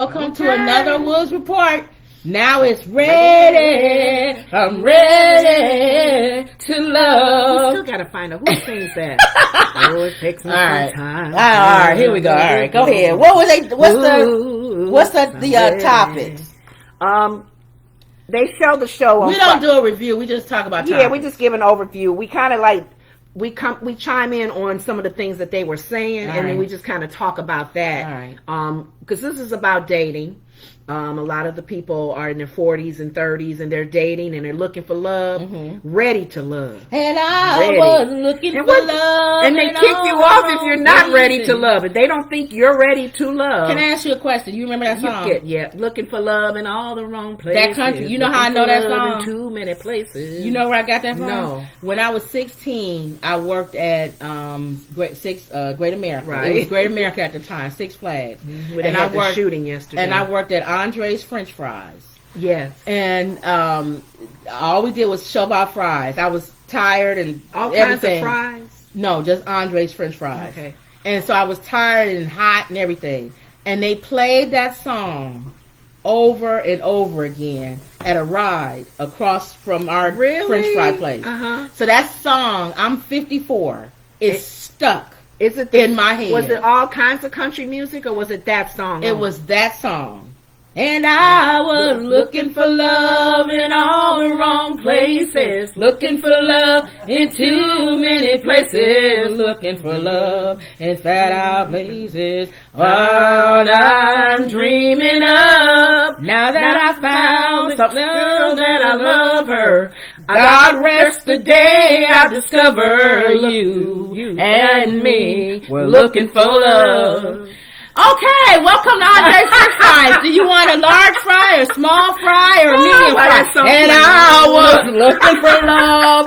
Welcome to another Woods Report. Now it's ready. I'm ready to love. We still gotta find out who sings that. Oh, it takes me some time. All right, here we go. All right, go ahead. What was they? What's the topics? They show the show. We don't do a review. We just talk about topics. Yeah, we just give an overview. We kind of like we chime in on some of the things that they were saying, and then we just kind of talk about that. All right. Because this is about dating. A lot of the people are in their 40s and 30s, and they're dating, and they're looking for love, ready to love. And I was looking for love. And they kick you off if you're not ready to love. If they don't think you're ready to love. Can I ask you a question? You remember that song? Yeah, looking for love in all the wrong places. That country. You know how I know that song? In too many places. You know where I got that from? No. When I was 16, I worked at Great America. Right. It was Great America at the time, Six Flags. And I worked shooting yesterday. And I worked at Andre's French Fries. Yes. And all we did was shove out fries. I was tired and all everything. kinds of fries? No, just Andre's French Fries. Okay. And so I was tired and hot and everything. And they played that song over and over again at a ride across from our French fry place. So that song, I'm 54, is stuck. Is it in my head? Was it all kinds of country music, or was it that song? It was that song. And I was looking for love in all the wrong places. Looking for love in too many places. Looking for love in fat out places. What I'm dreaming of. Now that I found something that I love her. God rest the day I discover you and me. We're looking for love. Okay, welcome to Andre's French Fries. Do you want a large fry, or small fry, or a medium fry? And I was looking for love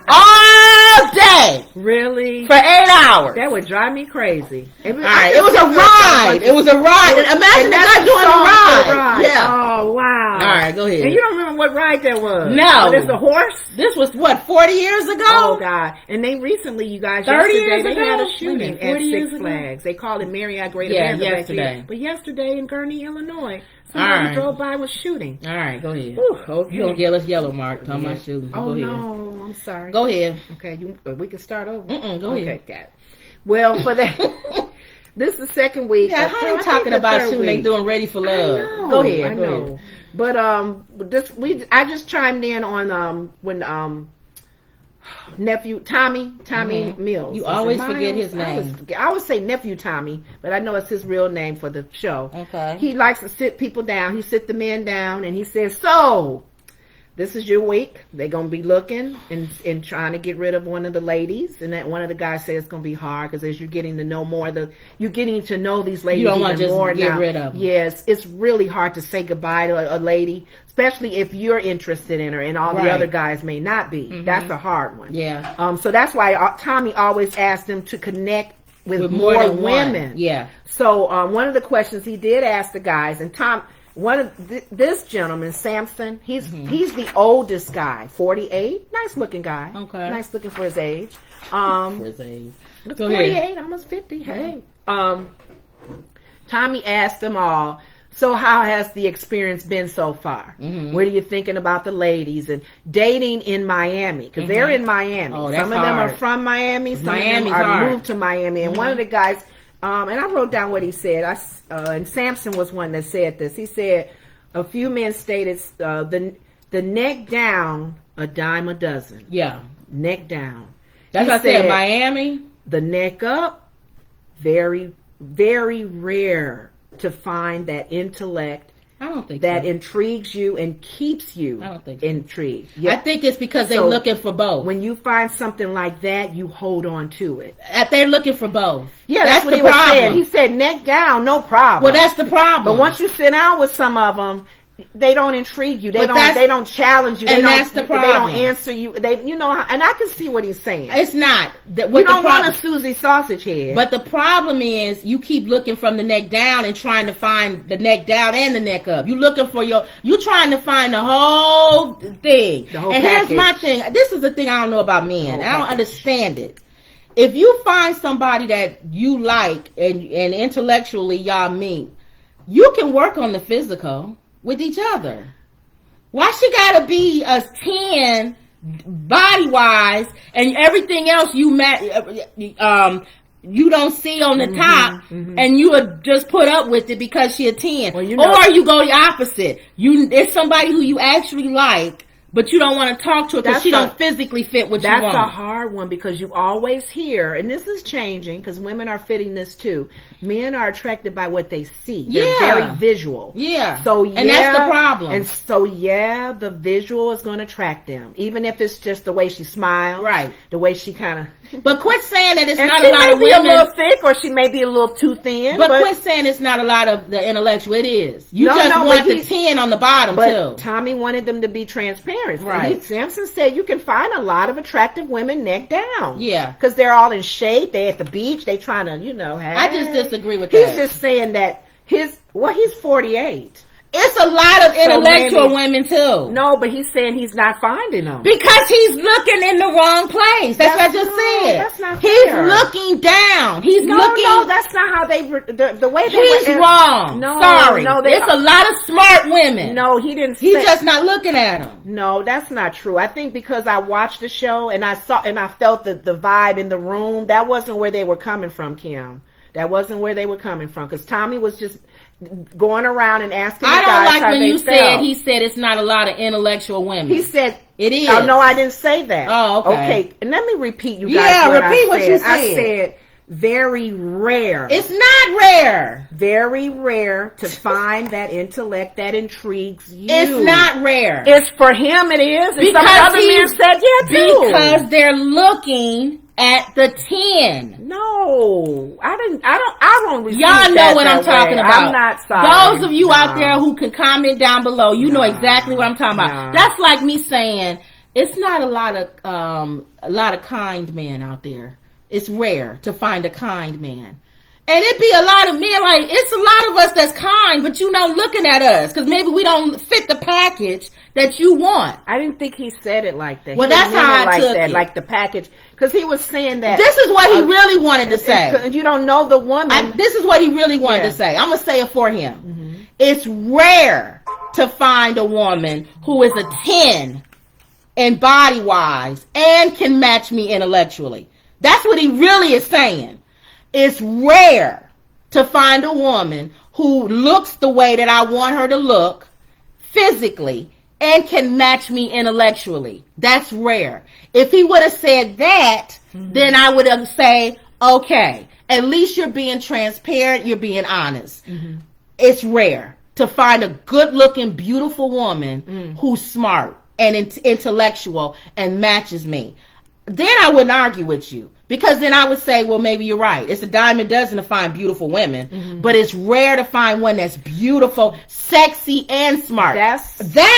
all day. Really? For 8 hours. That would drive me crazy. All right, it was a ride. It was a ride. Imagine that doing a ride. Yeah. Oh, wow. All right, go ahead. And you don't remember what ride that was? No. Oh, this the horse? This was, what, 40 years ago? Oh, God. And they recently, you guys, 30 yesterday, years they ago? had a shooting at Six ago? Flags. They called it Marriott Great America. Yesterday. But yesterday in Gurnee, Illinois, somebody drove by with shooting. All right, go ahead. Ooh, okay. You don't yell us yellow, Mark. Talking about shooting. Oh, go ahead. no. I'm sorry. Go ahead. Okay, we can start over. Go ahead. Okay, got it. Well, for that, this is the second week. Yeah, how you talking about shooting? They doing Ready for Love. I know, go ahead. I know. But I just chimed in on when nephew Tommy Mills. You always forget his name. I always say nephew Tommy, but I know it's his real name for the show. Okay. He likes to sit people down. He sit the men down, and he says, "So, this is your week. They're going to be looking and trying to get rid of one of the ladies." And that one of the guys says it's going to be hard because as you're getting to know more, you're getting to know these ladies you don't want to just more get now. rid of them. Yes, it's really hard to say goodbye to a lady, especially if you're interested in her and all the other guys may not be. That's a hard one. Yeah. So that's why Tommy always asked them to connect with more women. Yeah. So one of the questions he did ask the guys, and this gentleman, Samson, he's the oldest guy, 48, nice looking guy. Okay. Nice looking for his age. For his age. 48, almost 50. Hey. Tommy asked them all, so how has the experience been so far? What are you thinking about the ladies and dating in Miami? Because they're in Miami. Oh, that's some of them hard. are from Miami. Some Miami's of them are hard. moved to Miami. And one of the guys, and I wrote down what he said. And Samson was one that said this. He said, a few men stated the neck down, a dime a dozen. Yeah. Neck down. That's what I said. Miami. The neck up, very, very rare to find that intellect I don't think that so. intrigues you and keeps you I don't think so. intrigued. Yeah. I think it's because they're looking for both. When you find something like that, you hold on to it. They're looking for both. Yeah, that's what he was saying. He said neck down, no problem. Well, that's the problem. But once you sit down with some of them, they don't intrigue you. They don't challenge you. And that's the problem. They don't answer you. And I can see what he's saying. It's not. You don't want a Susie sausage head. But the problem is you keep looking from the neck down and trying to find the neck down and the neck up. You're looking for you're trying to find the whole thing. The whole and package. Here's my thing. This is the thing I don't know about men. I don't understand it. If you find somebody that you like and intellectually y'all meet, You can work on the physical with each other. Why she gotta be a 10 body wise and everything else you don't see on the top, and you would just put up with it because she a 10. Well, or you go the opposite. It's somebody who you actually like, but you don't want to talk to her because she don't physically fit what you want. That's a hard one because you always hear, and this is changing because women are fitting this too. Men are attracted by what they see. They're very visual. Yeah. So and that's the problem. And so the visual is going to attract them, even if it's just the way she smiles, right? The way she kind of. But quit saying that it's and not a lot of women. She may be a little thick, or she may be a little too thin. But quit saying it's not a lot of the intellectual. It is. You want the 10 on the bottom too. Tommy wanted them to be transparent. Right. Samson said you can find a lot of attractive women neck down. Yeah. Because they're all in shape. They at the beach. They trying to, I just disagree with that. He's just saying that he's 48. It's a lot of intellectual women too. No, but he's saying he's not finding them. Because he's looking in the wrong place. That's what I just said. That's not He's fair. looking down. He's looking. No, that's not how they, the way they He's wrong. No, sorry. No, it's a lot of smart women. No, he didn't He's just not looking at them. No, that's not true. I think because I watched the show and I felt the vibe in the room, that wasn't where they were coming from, Kim. That wasn't where they were coming from. Because Tommy was just going around and asking the guys I don't like how when they you felt. he said it's not a lot of intellectual women. He said it is. Oh no, I didn't say that. Oh, okay. Okay, and let me repeat you guys repeat what you said. I said very rare. It's not rare. Very rare to find that intellect that intrigues you. It's not rare. It's for him. It is. And because some other men said too. Because they're looking at the 10. No, I don't receive Y'all know what I'm talking about. I'm not sorry. Those of you out there who can comment down below, you know exactly what I'm talking about. That's like me saying it's not a lot of kind men out there. It's rare to find a kind man. And it be a lot of men, like, it's a lot of us that's kind, but looking at us, because maybe we don't fit the package that you want. I didn't think he said it like that. Well, that's how I took it. Like the package, because he was saying that. This is what he really wanted to say. You don't know the woman. This is what he really wanted to say. I'm going to say it for him. Mm-hmm. It's rare to find a woman who is a 10 and body-wise and can match me intellectually. That's what he really is saying. It's rare to find a woman who looks the way that I want her to look physically and can match me intellectually. That's rare. If he would have said that, then I would have said, okay, at least you're being transparent, you're being honest. Mm-hmm. It's rare to find a good-looking, beautiful woman who's smart and intellectual and matches me. Then I wouldn't argue with you. Because then I would say, well, maybe you're right. It's a dime a dozen to find beautiful women, but it's rare to find one that's beautiful, sexy, and smart. That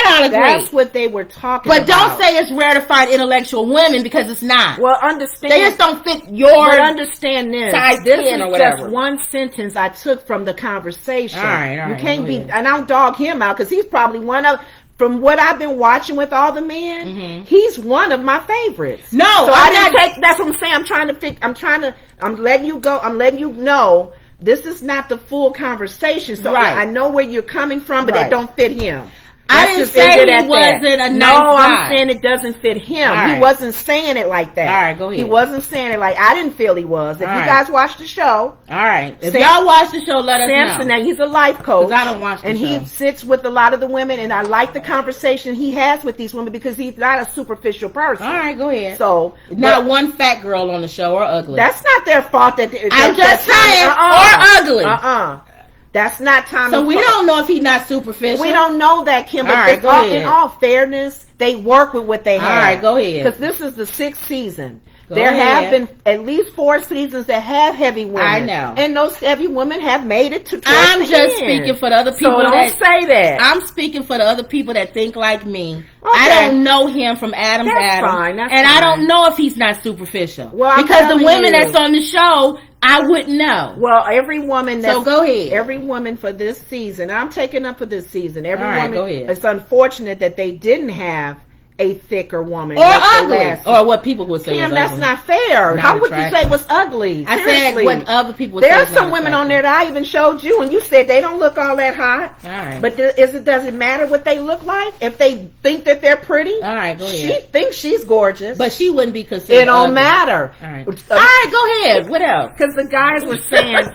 I agree. That's what they were talking about. But don't say it's rare to find intellectual women because it's not. Well, understand. They just don't fit your But understand this. size This 10 is or whatever. just one sentence I took from the conversation. All right, you can't be, and I'll dog him out because he's probably one of. From what I've been watching with all the men, he's one of my favorites. No, so I didn't take. That's what I'm saying. I'm letting you go. I'm letting you know this is not the full conversation. So I know where you're coming from, but it don't fit him. I didn't say he wasn't a nice No, guy. I'm saying it doesn't fit him. Right. He wasn't saying it like that. All right, go ahead. He wasn't saying it like I didn't feel he was. If you guys watch the show, all right. If y'all watch the show, let us Samson, know. now he's a life coach. I don't watch the and show. he sits with a lot of the women, and I like the conversation he has with these women because he's not a superficial person. All right, go ahead. So not one fat girl on the show or ugly. That's not their fault. I'm just saying, or ugly. That's not Tommy's So we fault. don't know if he's not superficial. We don't know that, Kim. But All right, go ahead. In all fairness, they work with what they have. All right, go ahead. Because this is the 6th season. Go there ahead. have been at least 4 seasons that have heavy women. I know. And those heavy women have made it to I'm the just end. speaking for the other people So don't say that. I'm speaking for the other people that think like me. Okay. I don't know him from Adam's Adam. Fine. That's and fine. I don't know if he's not superficial. Well, I'm because the telling women you. that's on the show, I wouldn't know. Well, every woman that's... So go ahead. Every woman for this season, I'm taking up for this season. Every All right, woman... go ahead. It's unfortunate that they didn't have a thicker woman. Or ugly. Or what people would say Kim, is that's ugly. not fair. Not How would you attractive. say was ugly? I Seriously. said what other people would There say are is some not women on attractive. there that I even showed you, and you said they don't look all that hot. All right. But does it matter what they look like? If they think that they're pretty, All right, go she ahead. thinks she's gorgeous. But she wouldn't be considered it don't ugly. matter. All right. All right, go ahead. What else? Because the guys were saying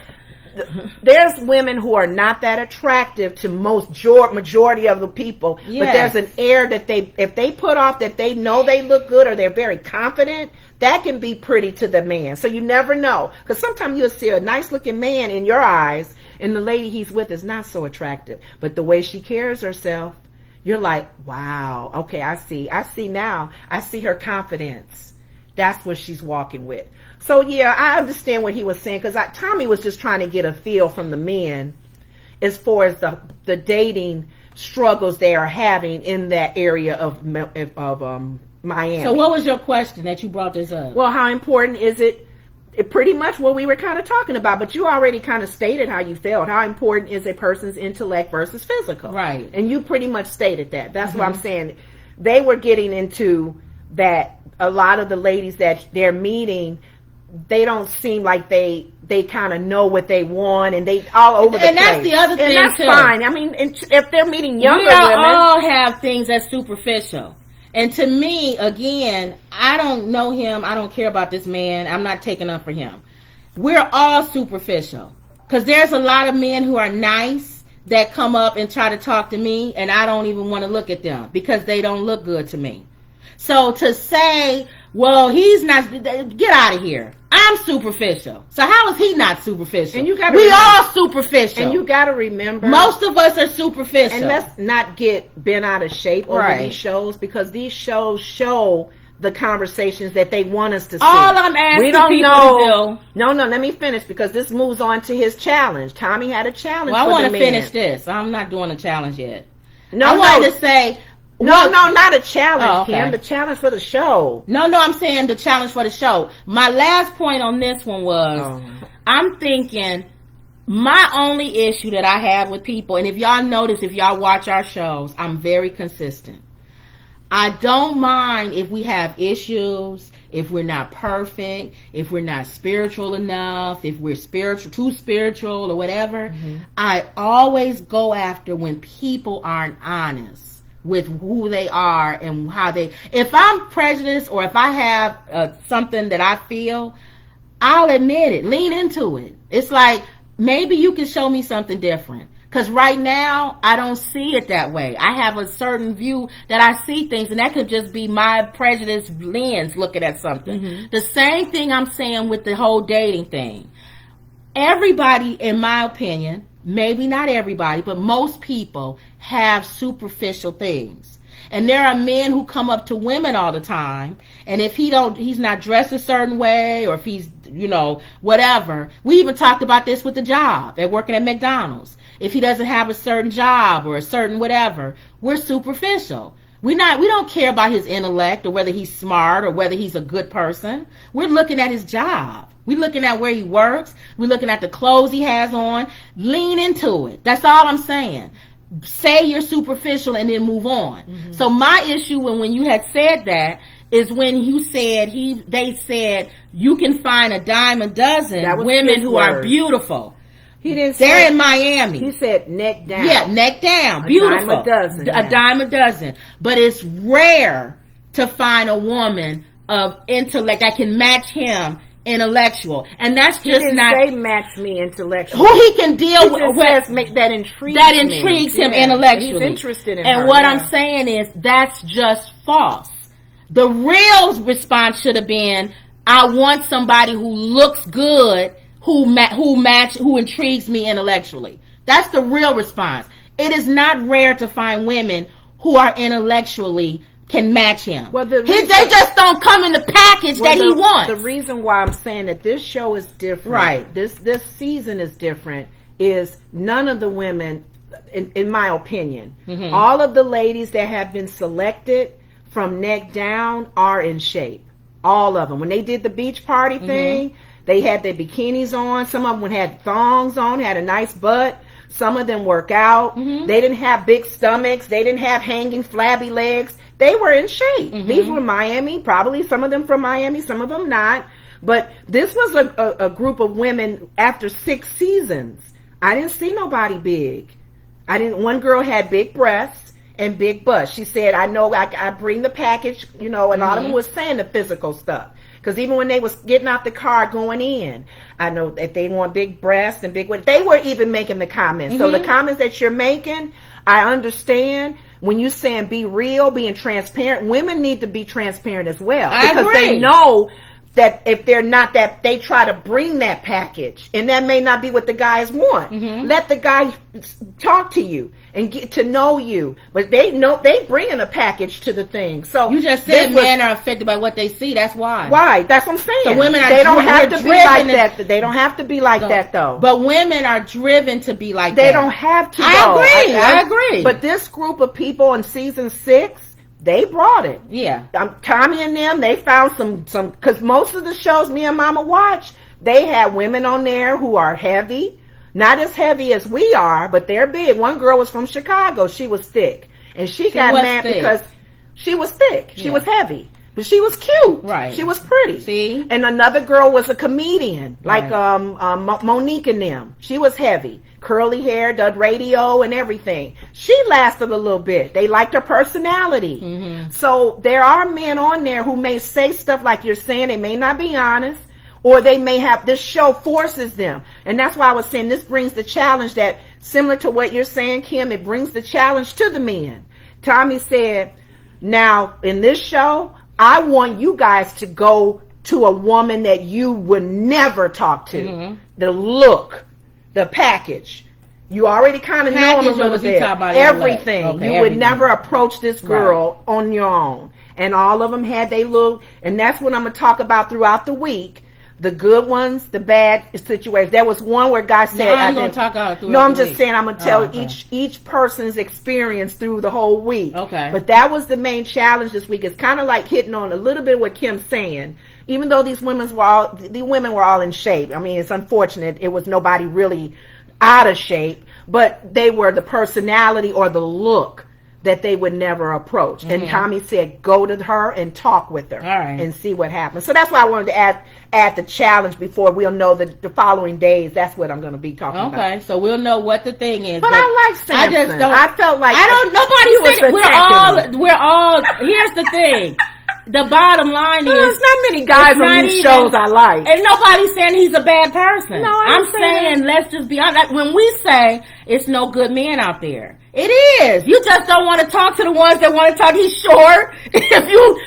there's women who are not that attractive to majority of the people, but Yes. there's an air that if they put off that they know they look good or they're very confident, that can be pretty to the man. So you never know, because sometimes you'll see a nice looking man in your eyes and the lady he's with is not so attractive, but the way she carries herself, you're like, wow, okay, I see now, I see her confidence. That's what she's walking with. So yeah, I understand what he was saying, because Tommy was just trying to get a feel from the men as far as the dating struggles they are having in that area of Miami. So what was your question that you brought this up? Well, how important is it? Pretty much what we were kind of talking about, but you already kind of stated how you felt. How important is a person's intellect versus physical? Right. And you pretty much stated that. That's what I'm saying. They were getting into that. A lot of the ladies that they're meeting, they don't seem like they kind of know what they want, and they all over the place. And that's the other thing, and that's too. fine. I mean, if they're meeting younger we women, all have things that's superficial. And to me, again, I don't know him. I don't care about this man. I'm not taking up for him. We're all superficial. Because there's a lot of men who are nice that come up and try to talk to me, and I don't even want to look at them because they don't look good to me. So to say, well, he's not, get out of here. I'm superficial. So how is he not superficial? And you gotta we remember, all superficial. and you got to remember, most of us are superficial. and let's not get bent out of shape over Right. these shows, because these shows show the conversations that they want us to see. All I'm asking we don't people know. to do. No, let me finish, because this moves on to his challenge. Tommy had a challenge. Well, I want to finish this. I'm not doing a challenge yet. No, I wanted to say. No, not a challenge, Oh, okay. Kim. The challenge for the show. No, I'm saying the challenge for the show. My last point on this one was, I'm thinking my only issue that I have with people, and if y'all notice, if y'all watch our shows, I'm very consistent. I don't mind if we have issues, if we're not perfect, if we're not spiritual enough, if we're too spiritual or whatever. I always go after when people aren't honest with who they are and how they, if I'm prejudiced or if I have something that I feel, I'll admit it, lean into it. It's like, maybe you can show me something different. Because right now, I don't see it that way. I have a certain view that I see things, and that could just be my prejudice lens looking at something. The same thing I'm saying with the whole dating thing. Everybody, in my opinion, maybe not everybody, but most people have superficial things. And there are men who come up to women all the time, and if he's not dressed a certain way, or if he's, whatever. We even talked about this with the job at working at McDonald's. If he doesn't have a certain job or a certain whatever, we're superficial. We don't care about his intellect or whether he's smart or whether he's a good person. We're looking at his job. We're looking at where he works. We're looking at the clothes he has on. Lean into it. That's all I'm saying. Say you're superficial and then move on. So my issue when you had said that is when you said they said you can find a dime a dozen women who are beautiful. He didn't They're in Miami. He said neck down. Yeah, neck down. Beautiful. A dime a dozen. A dime a dozen. But it's rare to find a woman of intellect that can match him intellectual. And that's just he didn't say match me intellectually. who he can deal with. Make that intrigues him intellectually. He's interested in and her, what I'm saying is that's just false. The real response should have been, I want somebody who looks good, who intrigues me intellectually. That's the real response. It is not rare to find women who are intellectually can match him. Well, they just don't come in the package that he wants. The reason why I'm saying that this show is different, right? This season is different. Is none of the women, in my opinion, all of the ladies that have been selected from neck down are in shape. All of them. When they did the beach party thing, they had their bikinis on. Some of them had thongs on, had a nice butt. Some of them work out. They didn't have big stomachs. They didn't have hanging flabby legs. They were in shape. These were Miami, probably some of them from Miami, some of them not. But this was a group of women after 6 seasons. I didn't see nobody big. One girl had big breasts and big butts. She said, I know I bring the package, you know, and all of them was saying the physical stuff. Because even when they was getting out the car going in, I know that they want big breasts and big, they were even making the comments. So the comments that you're making, I understand. When you saying be real, being transparent, women need to be transparent as well. Because they know that if they're not, that they try to bring that package, and that may not be what the guys want. Let the guy talk to you and get to know you, but they know they bringing a package to the thing. So you just said men are affected by what they see. That's why. Why? That's what I'm saying. So women are they don't have to be like that. They don't have to be like that though. But women are driven to be like that. They don't have to. I agree. But this group of people in season 6. They brought it. Yeah. Tommy and them, they found some, because most of the shows me and Mama watch, they had women on there who are heavy. Not as heavy as we are, but they're big. One girl was from Chicago. She was thick. And she got mad because she was thick. She was heavy. But she was cute. Right. She was pretty. See? And another girl was a comedian, like Monique and them. She was heavy. Curly hair, did radio and everything. She lasted a little bit. They liked her personality. So there are men on there who may say stuff like you're saying. They may not be honest, or they may have, this show forces them. And that's why I was saying this brings the challenge that, similar to what you're saying, Kim, it brings the challenge to the men. Tommy said, now in this show, I want you guys to go to a woman that you would never talk to. The look, the package. You already kind of know them a little bit. Everything. Okay, you would never approach this girl on your own. And all of them had they look. And that's what I'm going to talk about throughout the week. The good ones, the bad situations. There was one where guy said, I'm going to talk about it. No, I'm just saying I'm going to tell each person's experience through the whole week. Okay. But that was the main challenge this week. It's kind of like hitting on a little bit what Kim's saying. Even though the women were all in shape. I mean, it's unfortunate. It was nobody really out of shape, but they were the personality or the look that they would never approach. And Tommy said, go to her and talk with her and see what happens. So that's why I wanted to add the challenge before we'll know the following days. That's what I'm going to be talking about. Okay, so we'll know what the thing is. But I like Samson. I just don't. I felt like nobody said it. We're all. Here's the thing. The bottom line is, there's not many guys on these shows I like. And nobody's saying he's a bad person. No, I'm saying let's just be honest. When we say it's no good men out there, it is. You just don't want to talk to the ones that want to talk. He's short. If you,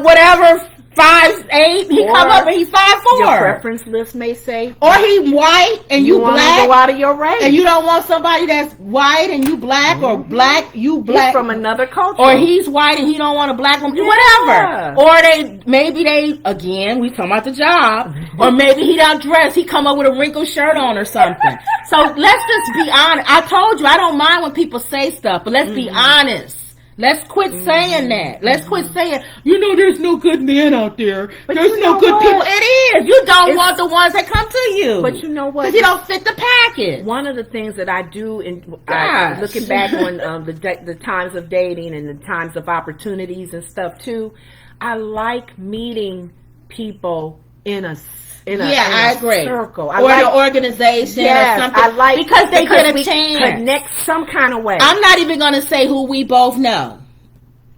whatever, 5'8", he come up and he's 5'4". Your preference list may say, or he white and you black. Want to go out of your race, and you don't want somebody that's white and you black, or black you black. He's from another culture, or he's white and he don't want a black woman. Whatever. Or maybe again we talking about the job, or maybe he don't dress. He come up with a wrinkled shirt on or something. So let's just be honest. I told you I don't mind when people say stuff, but let's be honest. Let's quit saying that. Let's quit saying, there's no good men out there. But there's no good people. It is. You don't want the ones that come to you. But you know what? Because you don't fit the package. One of the things that I do, looking back on the times of dating and the times of opportunities and stuff too, I like meeting people in a circle. Or an organization or something. I like because they get a chance. Connect some kind of way. I'm not even going to say who we both know.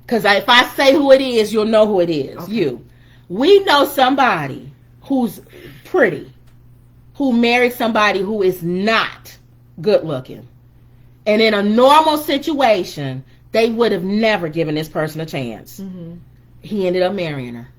Because if I say who it is, you'll know who it is. Okay. We know somebody who's pretty, who married somebody who is not good looking. And in a normal situation, they would have never given this person a chance. He ended up marrying her.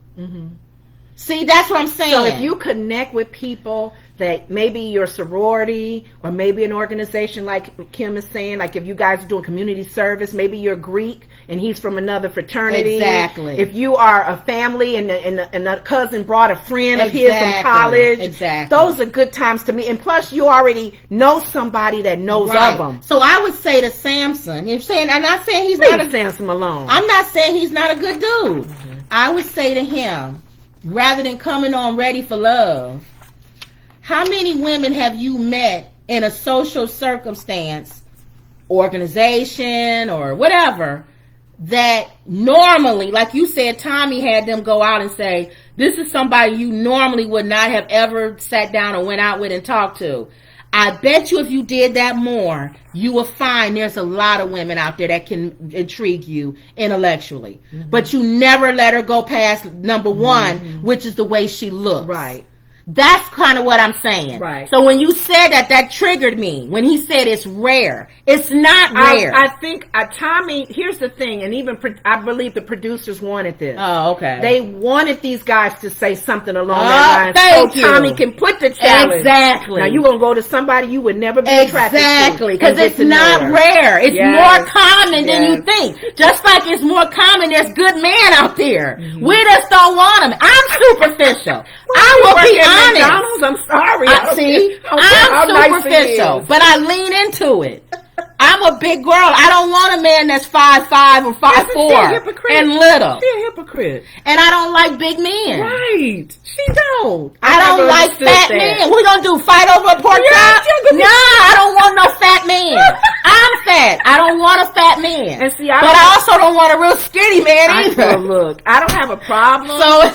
See, that's what I'm saying. So if you connect with people that maybe your sorority or maybe an organization like Kim is saying, like if you guys are doing community service, maybe you're Greek and he's from another fraternity. Exactly. If you are a family and a cousin brought a friend of his from college. Exactly. Those are good times to meet. And plus you already know somebody that knows of them. So I would say to Samson, I'm not saying he's not a Samson alone. I'm not saying he's not a good dude. I would say to him, rather than coming on ready for love, how many women have you met in a social circumstance, organization or whatever, that normally, like you said, Tommy had them go out and say, this is somebody you normally would not have ever sat down or went out with and talked to. I bet you if you did that more, you will find there's a lot of women out there that can intrigue you intellectually. Mm-hmm. But you never let her go past number one, mm-hmm. which is the way she looks. Right. That's kind of what I'm saying. Right. So when you said that, that triggered me. When he said it's rare. It's not rare. I think Tommy, here's the thing, and even I believe the producers wanted this. Oh, okay. They wanted these guys to say something along that line so Tommy can put the challenge. Exactly. Now you're going to go to somebody you would never be attracted to. Exactly. Because it's not rare. It's more common than you think. Just like it's more common, there's good men out there. Mm-hmm. We just don't want them. I'm superficial. I will be honest. McDonald's, I'm sorry. I'm superficial, but I lean into it. I'm a big girl. I don't want a man that's 5'5" or 5'4" and little. She's a hypocrite. And I don't like big men. Right. She don't. I don't like fat men. What we gonna do? Fight over a pork chop? No, I don't want no fat man. I'm fat. I don't want a fat man. And see, but I also don't want a real skinny man either. Look, I don't have a problem. So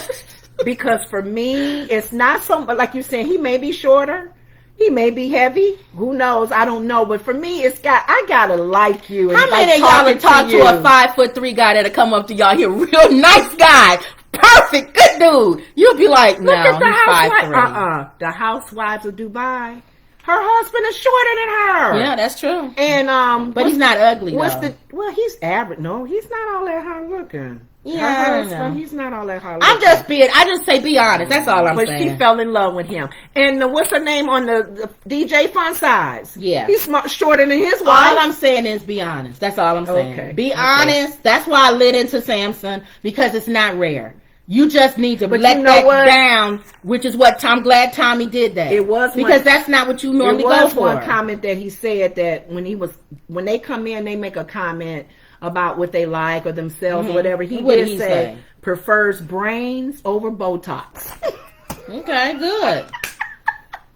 because for me, it's not so, like you said, he may be shorter. He may be heavy. Who knows? I don't know. But for me, I gotta like you. And how many of y'all would talk to a 5'3" guy that'll come up to y'all here, real nice guy, perfect, good dude? You'll be like, no, he's 5'3". The housewives of Dubai. Her husband is shorter than her. Yeah, that's true. And but he's not ugly. Well, he's average. No, he's not all that hard looking. Yeah, he's not all that hard. I just say be honest. That's all I'm saying. But she fell in love with him. And what's her name on the DJ Fun Size? Yeah, he's shorter than his wife. All I'm saying is be honest. That's all I'm saying. Okay. Be honest. That's why I lit into Samson, because it's not rare. You just need to let that down, which is what I'm glad Tommy did that. It was because that's not what you normally go for. One comment that he said that when they come in, they make a comment about what they like or themselves or whatever. He did say prefers brains over Botox. Okay, good.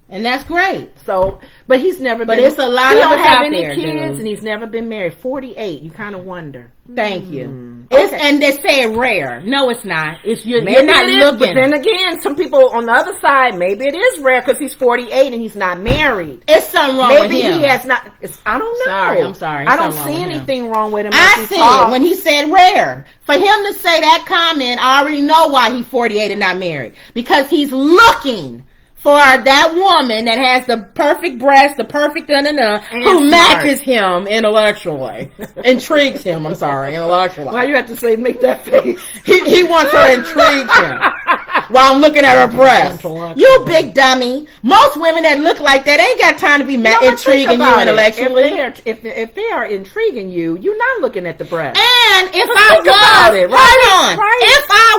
And that's great. So, but he's never been. But it's a lot of us out there. He don't have any kids, and he's never been married. 48. You kind of wonder. Thank you. And they say it rare. No, it's not. You're not looking. But then again, some people on the other side, maybe it is rare because he's 48 and he's not married. It's something wrong with him. Maybe he has not. I don't know. I'm sorry. I don't see anything wrong with him. I see it when he said rare. For him to say that comment, I already know why he's 48 and not married. Because he's looking for that woman that has the perfect breast, the perfect who matches him intellectually. Intrigues him, I'm sorry, intellectually. Why you have to say make that face? He wants her to intrigue him while I'm looking at her breast. You big dummy. Most women that look like that ain't got time to be intriguing you intellectually. If they are intriguing you, you're not looking at the breast. And if I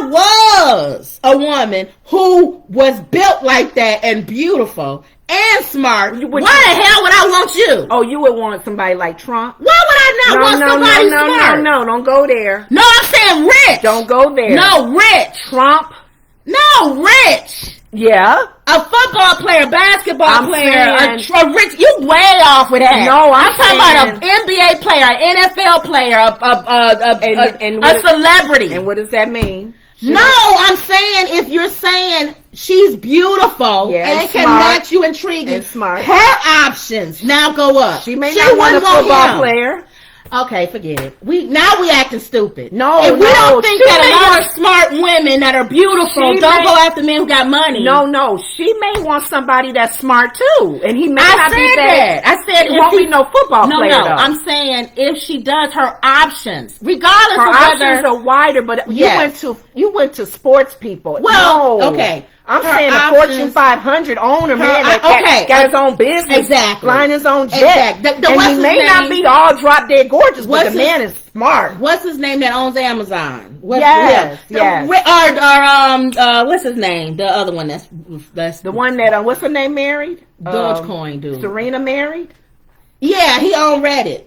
was a woman who was built like that and beautiful and smart, why the hell would I want you? Oh, you would want somebody like Trump? Why would I not want somebody smart? No, don't go there. No, I'm saying rich. Don't go there. No, rich. Trump? No, rich. Yeah. A football player, basketball player, a rich, you way off with that. No, I'm talking about an NBA player, an NFL player, a celebrity. And what does that mean? No, I'm saying if you're saying she's beautiful and can match you, intrigue you, her options now go up. She may not want a football player. Okay, forget it. We acting stupid. No, we don't think that a lot of smart women that are beautiful don't go after men who got money. No, she may want somebody that's smart too, and he may not be that. I said it won't be no football player. No, I'm saying if she does her options, regardless her of whether options are wider. But you went to sports people. Well, okay. I'm saying a Fortune 500 owner, man, that got his own business, flying his own jet. And he may not be all drop dead gorgeous, but the man is smart. What's his name that owns Amazon? Yes. Or what's his name? The other one that's the one that what's her name married? Dogecoin dude. Serena married? Yeah, he owned Reddit.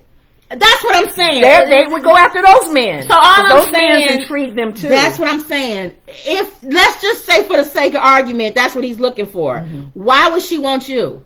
That's what I'm saying. They would go after those men. So all I'm saying, men intrigue them too. That's what I'm saying. If let's just say for the sake of argument, that's what he's looking for. Mm-hmm. Why would she want you?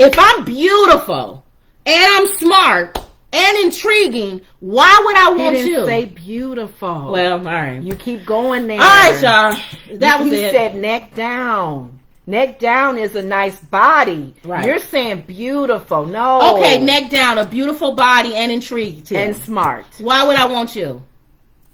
If I'm beautiful and I'm smart and intriguing, why would I want He didn't you? say beautiful. Well, all right. You keep going there. All right, y'all. That was He it. said neck down. Neck down is a nice body. Right. You're saying beautiful. No. Okay, neck down, a beautiful body and intrigued too. And smart. Why would I want you?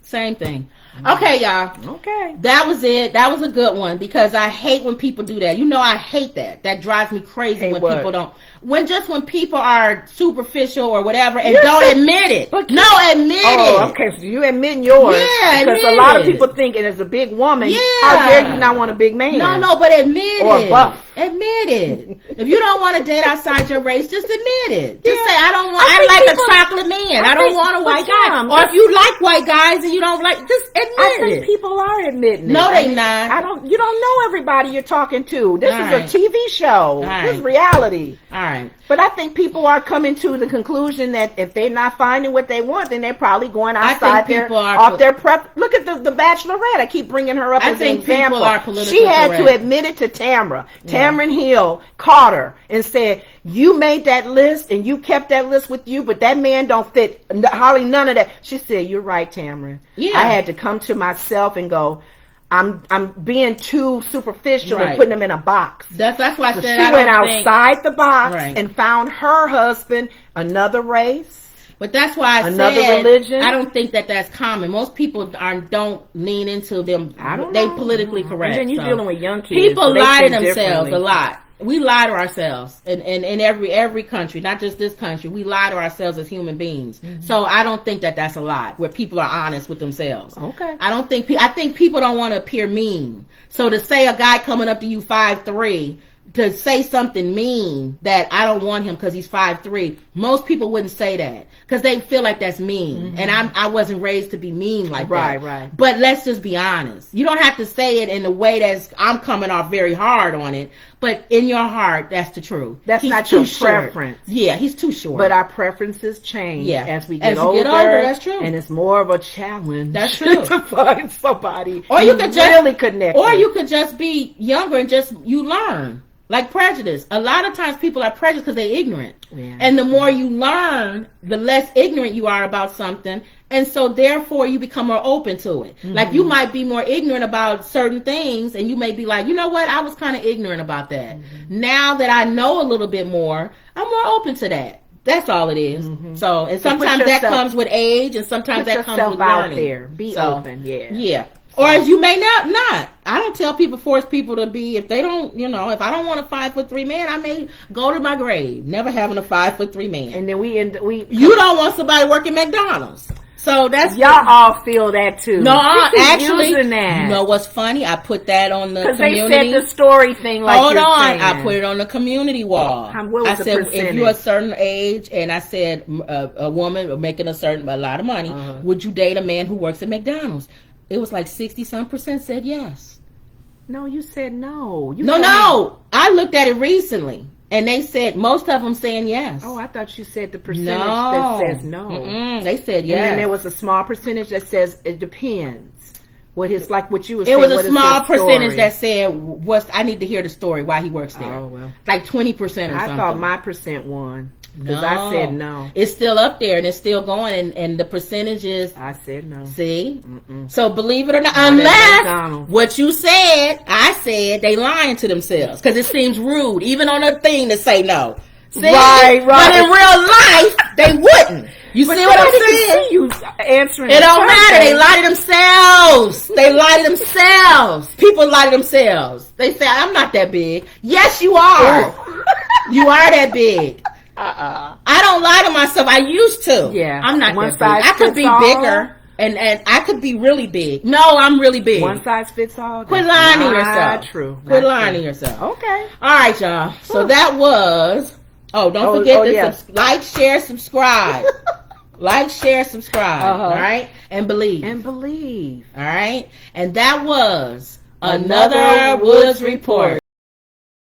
Same thing. Okay, y'all. Okay. That was it. That was a good one because I hate when people do that. You know, I hate that. That drives me crazy Hey, when what? people don't. When people are superficial or whatever and You're don't so- admit it. But No, admit Oh, it. okay. So you admitting yours. Yeah, Because a admit lot of it. people think, and as a big woman, Yeah. how dare you not want a big man? No, but admit Or it. buff. Admit it. If you don't want to date outside your race, just admit it. Just Yeah. say, I don't want, I I think like people- a chocolate man. I I don't think- want a white but guy. Tom, Or if you like white guys and you don't like, just admit I think it. people are admitting No, it. they not. You don't know everybody you're talking to. This All is right. a TV show. All This is right. reality. All right. But I think people are coming to the conclusion that if they're not finding what they want, then they're probably going I outside think people are off their prep. Look at the Bachelorette. I keep bringing her up I as an think people example. are politically She had correct. to admit it to Tamara. Tamron Hill caught her and said, you made that list and you kept that list with you, but that man don't fit hardly none of that. She said, you're right, Tamron. Yeah. I had to come to myself and go, I'm being too superficial Right. and putting them in a box. That's why I So said she I went don't think. outside the box Right. and found her husband, another race. But that's why I Another said religion? I don't think that that's common. Most people don't lean into them. I don't They know. politically correct. And then you're so. dealing with young kids. People so they lie to think themselves differently. a lot. We lie to ourselves in every country, not just this country. We lie to ourselves as human beings. Mm-hmm. So I don't think that that's a lot where people are honest with themselves. Okay. I think people don't want to appear mean. So to say a guy coming up to you 5'3", to say something mean that I don't want him because he's 5'3", most people wouldn't say that because they feel like that's mean. And I wasn't raised to be mean like that. Right. But let's just be honest. You don't have to say it in a way that's I'm coming off very hard on it, but in your heart, that's the truth. That's He's not too your short. preference. Yeah, he's too short. But our preferences change Yeah. as we As get you older. get older, that's true. And it's more of a challenge. That's true. to find somebody Or you could just really connect. Or with. you could just be younger and just you learn. Like Prejudice. A lot of times people are prejudiced because they're ignorant. Yeah. And the more you learn, the less ignorant you are about something. And so therefore you become more open to it. Like you might be more ignorant about certain things and you may be like, you know what, I was kind of ignorant about that. Now that I know a little bit more, I'm more open to that. That's all it is. So, and So put sometimes that yourself- comes with age and sometimes Put that comes yourself with out learning. there. Be So, open. Yeah. Yeah. Or as you may not. I don't tell people, force people to be, if they don't, if I don't want a 5'3" man, I may go to my grave, never having a 5'3" man. And then we You don't want somebody working McDonald's. So that's y'all all feel that too. No, You keep actually, using that. you know what's funny? I put that on the because they community. said the story thing. Like Hold you're on, saying. I put it on the community wall. What was I the said, if percentage? you're a certain age, and I said a woman making a lot of money, would you date a man who works at McDonald's? It was like 60-some% said yes. No, you said no. No. I looked at it recently, and they said most of them saying yes. Oh, I thought you said the percentage No. that says no. They said yes. And then there was a small percentage that says it depends. What you were saying. It was what a is small their story? percentage that said, I need to hear the story why he works there. Oh, well. Like 20% or something. I thought my percent won. Because No. I said no. It's still up there and it's still going, and the percentage is, I said no. see? So believe it or not, at unless McDonald's. what you said, I said, they lying to themselves. Because it seems rude, even on a thing to say no. See? Right. But in real life, they wouldn't. You see what I'm saying? See you answering. It don't the matter. They question. lie to themselves. They lie to themselves. People lie to themselves. They say, I'm not that big. Yes, you are. You are that big. I don't lie to myself. I used to. Yeah. I'm not One that big. size I could fits be all. bigger. And I could be really big. No, I'm really big. One size fits all. Quit That's lying to not yourself. True. Quit Not lying to true. yourself. Okay. All right, y'all. So that was. Oh, don't forget to like, share, subscribe. Like, share, subscribe. All right? And believe. And believe. All right? And that was Another Woods Report.